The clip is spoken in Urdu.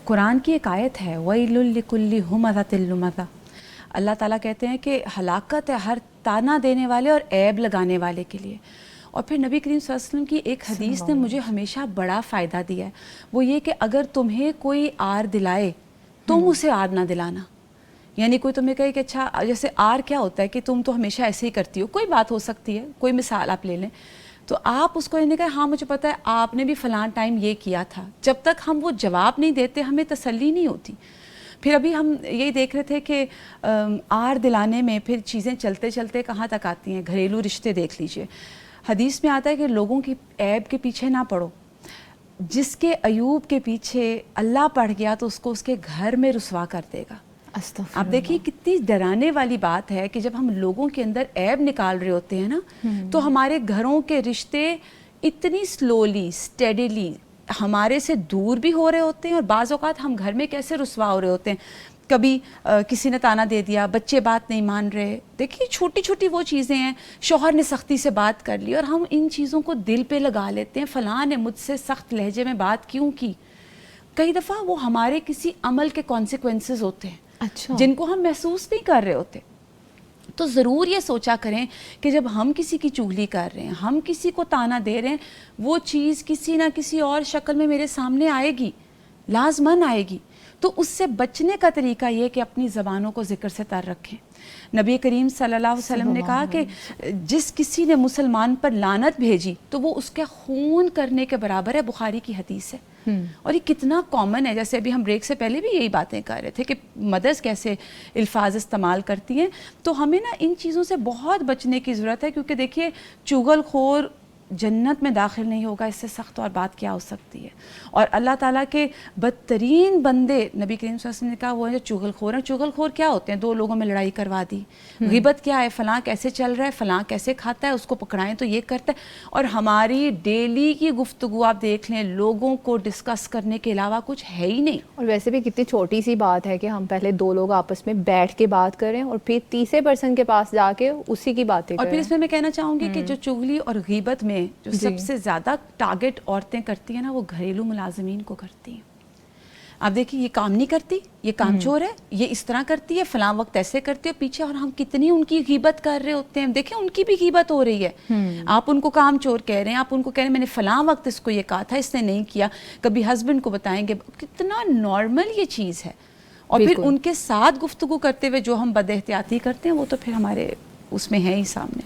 قرآن کی ایک آیت ہے وَيْلٌ لِكُلِّ هُمَزَةٍ لُمَزَةٍ، اللہ تعالیٰ کہتے ہیں کہ ہلاکت ہے ہر تانا دینے والے اور عیب لگانے والے کے لیے۔ اور پھر نبی کریم صلی اللہ علیہ وسلم کی ایک حدیث نے مجھے ہمیشہ بڑا فائدہ دیا ہے، وہ یہ کہ اگر تمہیں کوئی آر دلائے تم اسے آر نہ دلانا۔ یعنی کوئی تمہیں کہے کہ اچھا، جیسے آر کیا ہوتا ہے کہ تم تو ہمیشہ ایسے ہی کرتی ہو، کوئی بات ہو سکتی ہے، کوئی مثال آپ لے لیں، تو آپ اس کو کہا ہاں مجھے پتہ ہے آپ نے بھی فلاں ٹائم یہ کیا تھا، جب تک ہم وہ جواب نہیں دیتے ہمیں تسلی نہیں ہوتی۔ پھر ابھی ہم یہی دیکھ رہے تھے کہ آر دلانے میں پھر چیزیں چلتے چلتے کہاں تک آتی ہیں، گھریلو رشتے دیکھ لیجئے۔ حدیث میں آتا ہے کہ لوگوں کی عیب کے پیچھے نہ پڑو، جس کے عیوب کے پیچھے اللہ پڑ گیا تو اس کو اس کے گھر میں رسوا کر دے گا۔ آپ دیکھیے کتنی ڈرانے والی بات ہے کہ جب ہم لوگوں کے اندر عیب نکال رہے ہوتے ہیں نا، تو ہمارے گھروں کے رشتے اتنی سلولی اسٹیڈیلی ہمارے سے دور بھی ہو رہے ہوتے ہیں، اور بعض اوقات ہم گھر میں کیسے رسوا ہو رہے ہوتے ہیں۔ کبھی کسی نے تانا دے دیا، بچے بات نہیں مان رہے، دیکھیے چھوٹی چھوٹی وہ چیزیں ہیں، شوہر نے سختی سے بات کر لی اور ہم ان چیزوں کو دل پہ لگا لیتے ہیں، فلاں نے مجھ سے سخت لہجے میں بات کیوں کی۔ کئی دفعہ وہ ہمارے کسی عمل کے کانسیکوینسز ہوتے ہیں جن کو ہم محسوس نہیں کر رہے ہوتے۔ تو ضرور یہ سوچا کریں کہ جب ہم کسی کی چغلی کر رہے ہیں، ہم کسی کو تانا دے رہے ہیں، وہ چیز کسی نہ کسی اور شکل میں میرے سامنے آئے گی، لازماً آئے گی۔ تو اس سے بچنے کا طریقہ یہ کہ اپنی زبانوں کو ذکر سے تر رکھیں۔ نبی کریم صلی اللہ علیہ وسلم نے کہا کہ جس کسی نے مسلمان پر لعنت بھیجی تو وہ اس کے خون کرنے کے برابر ہے، بخاری کی حدیث ہے۔ اور یہ کتنا کامن ہے، جیسے ابھی ہم بریک سے پہلے بھی یہی باتیں کر رہے تھے کہ مدرس کیسے الفاظ استعمال کرتی ہیں۔ تو ہمیں نا ان چیزوں سے بہت بچنے کی ضرورت ہے، کیونکہ دیکھیے چغل خور جنت میں داخل نہیں ہوگا، اس سے سخت اور بات کیا ہو سکتی ہے۔ اور اللہ تعالیٰ کے بدترین بندے نبی کریم صلی اللہ علیہ وسلم نے کہا وہ ہے چغل خور ہیں۔ چغل خور کیا ہوتے ہیں؟ دو لوگوں میں لڑائی کروا دی۔ غیبت کیا ہے؟ فلاں کیسے چل رہا ہے، فلاں کیسے کھاتا ہے، اس کو پکڑائیں تو یہ کرتا ہے۔ اور ہماری ڈیلی کی گفتگو آپ دیکھ لیں، لوگوں کو ڈسکس کرنے کے علاوہ کچھ ہے ہی نہیں۔ اور ویسے بھی کتنی چھوٹی سی بات ہے کہ ہم پہلے دو لوگ آپس میں بیٹھ کے بات کریں اور پھر تیسرے پرسن کے پاس جا کے اسی کی باتیں کریں۔ اور پھر اس میں کہنا چاہوں گی کہ جو چغلی اور غیبت میں جو سب سے زیادہ ٹارگٹ عورتیں کرتی ہیں نا، وہ گھریلو ملازمین کو کرتی ہیں۔ آپ دیکھیے یہ کام نہیں کرتی، یہ کام چور ہے، یہ اس طرح کرتی ہے، فلاں وقت ایسے کرتی ہے پیچھے، اور ہم کتنی ان کی غیبت کر رہے ہوتے ہیں۔ دیکھیں ان کی بھی غیبت ہو رہی ہے، آپ ان کو کام چور کہہ رہے ہیں، آپ ان کو کہہ رہے ہیں میں نے فلاں وقت اس کو یہ کہا تھا، اس نے نہیں کیا۔ کبھی ہسبینڈ کو بتائیں گے، کتنا نارمل یہ چیز ہے۔ اور پھر ان کے ساتھ گفتگو کرتے ہوئے جو ہم بد احتیاطی کرتے ہیں وہ تو پھر ہمارے اس میں ہے ہی سامنے۔